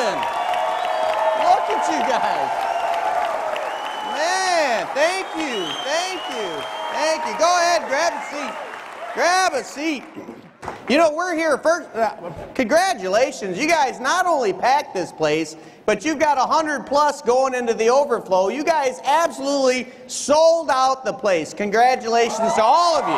Amen. Look at you guys. Man, thank you, thank you, thank you. Go ahead, grab a seat. Grab a seat. You know, we're here first. Congratulations. You guys not only packed this place, but you've got 100 plus going into the overflow. You guys absolutely sold out the place. Congratulations to all of you.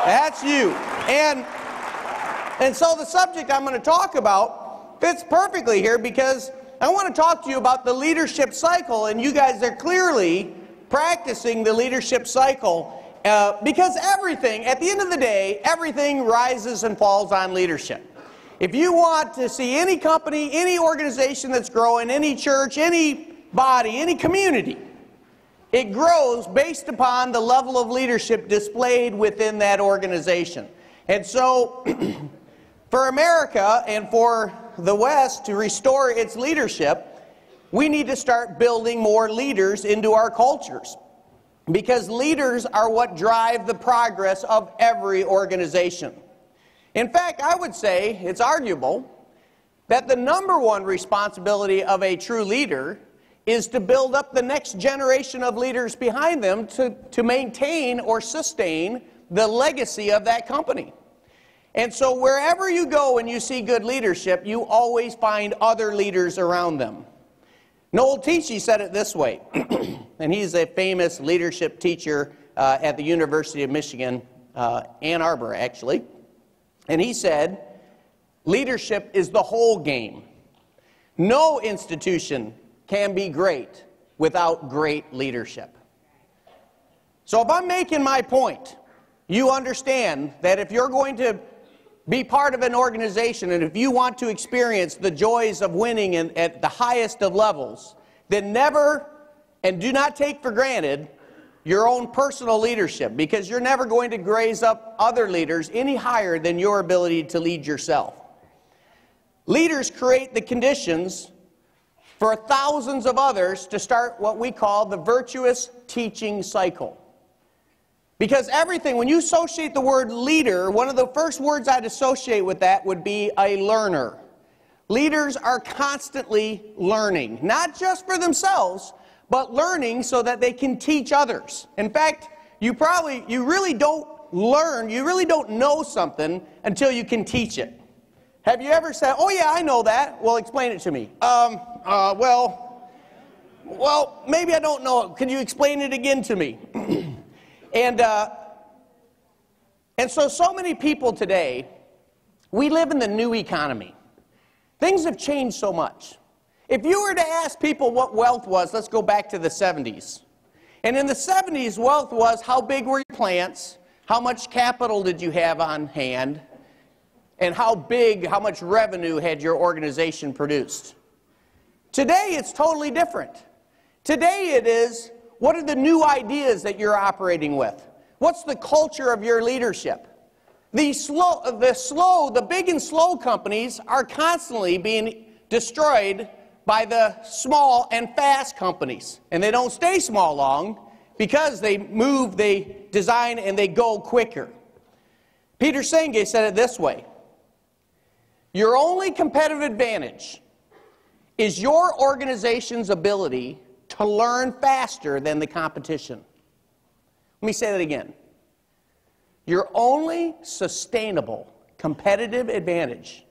That's you. And so the subject I'm going to talk about fits perfectly here because I want to talk to you about the leadership cycle, and you guys are clearly practicing the leadership cycle because everything, at the end of the day, everything rises and falls on leadership. If you want to see any company, any organization that's growing, any church, any body, any community, it grows based upon the level of leadership displayed within that organization. And so for America and for the West to restore its leadership, we need to start building more leaders into our cultures. Because leaders are what drive the progress of every organization. In fact, I would say it's arguable that the #1 responsibility of a true leader is to build up the next generation of leaders behind them to maintain or sustain the legacy of that company. And so wherever you go and you see good leadership, you always find other leaders around them. Noel Tichy said it this way, and he's a famous leadership teacher at the University of Michigan, Ann Arbor actually, and he said, leadership is the whole game. No institution can be great without great leadership. So if I'm making my point, you understand that if you're going to be part of an organization, and if you want to experience the joys of winning at the highest of levels, then never and do not take for granted your own personal leadership, because you're never going to raise up other leaders any higher than your ability to lead yourself. Leaders create the conditions for thousands of others to start what we call the virtuous teaching cycle. Because everything, when you associate the word leader, one of the first words I'd associate with that would be a learner. Leaders are constantly learning, not just for themselves, but learning so that they can teach others. In fact, you really don't learn, you really don't know something until you can teach it. Have you ever said, oh yeah, I know that. Well, explain it to me. Well, maybe I don't know it. Can you explain it again to me? And so many people today, we live in the new economy. Things have changed so much. If you were to ask people what wealth was, let's go back to the 70s. And in the 70s, wealth was how big were your plants, how much capital did you have on hand, and how much revenue had your organization produced. Today, it's totally different. Today it is, what are the new ideas that you're operating with? What's the culture of your leadership? The big and slow companies are constantly being destroyed by the small and fast companies. And they don't stay small long because they move, they design, and they go quicker. Peter Senge said it this way: your only competitive advantage is your organization's ability to learn faster than the competition. Let me say that again. Your only sustainable competitive advantage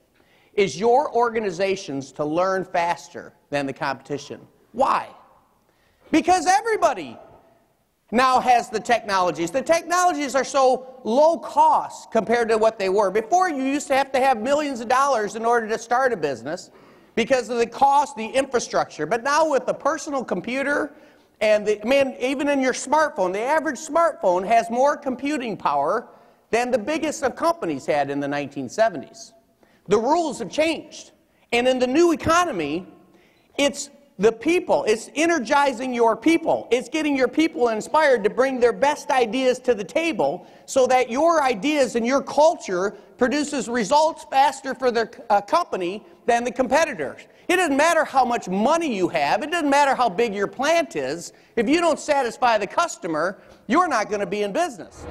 is your organization's to learn faster than the competition. Why? Because everybody now has the technologies. The technologies are so low cost compared to what they were. Before, you used to have millions of dollars in order to start a business because of the cost, the infrastructure. But now with the personal computer and even in your smartphone, the average smartphone has more computing power than the biggest of companies had in the 1970s. The rules have changed. And in the new economy, it's the people. It's energizing your people. It's getting your people inspired to bring their best ideas to the table so that your ideas and your culture produces results faster for their company than the competitors. It doesn't matter how much money you have. It doesn't matter how big your plant is. If you don't satisfy the customer, you're not going to be in business.